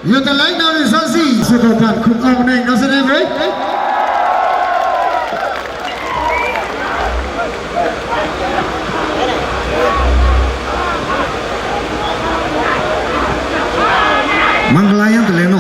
Yêu ta lãnh đạo để sao gì sự cầu phản khủng ông này nó sẽ đến với Manglayan Teleno.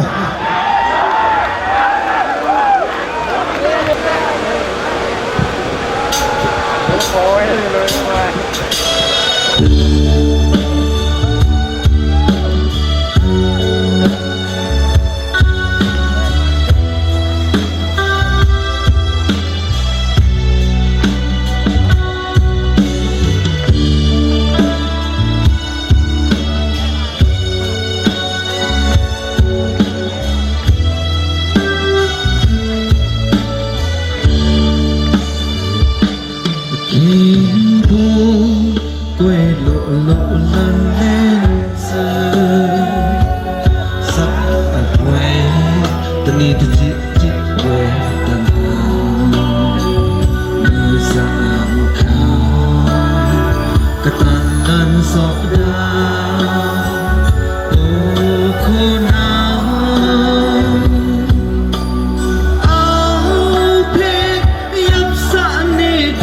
quê lộ lần lên rơi sắc ở quê tình đi từ chị quê tận mưa giảm khao cả tan lần gió đau ô khô nào áo phê yếm xa nề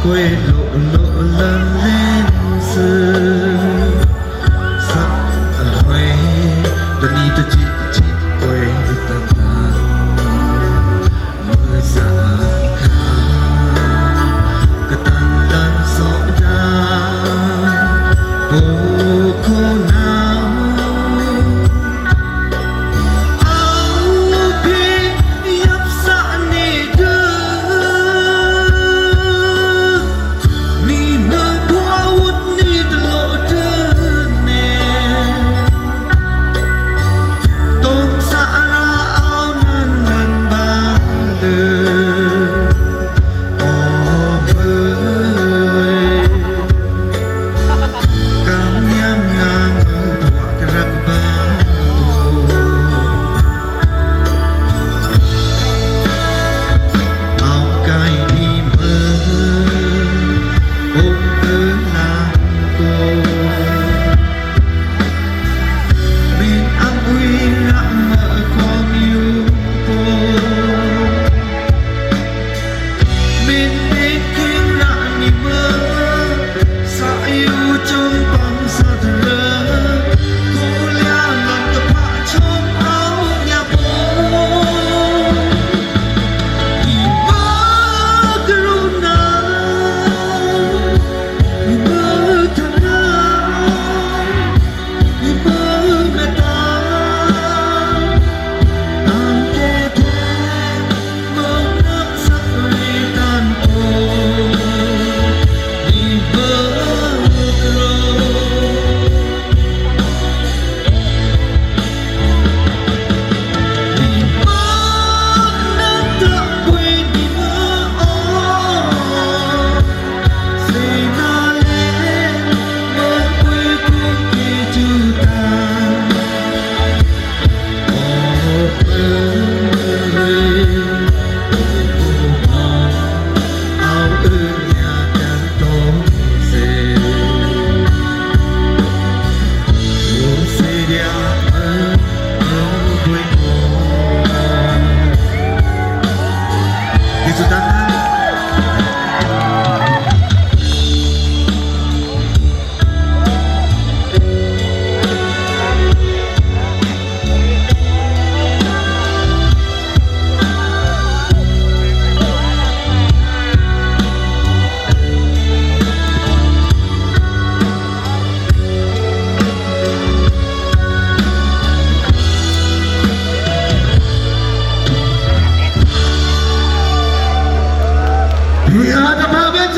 quê lộ lần lên rơi sắc ở Huế ta đi từ chị quê tận mưa giảm khao cả tan tan gió đau ô khô nào áo phê yếm xa nề đưa mi mơ พี่อาจจะพาเป็น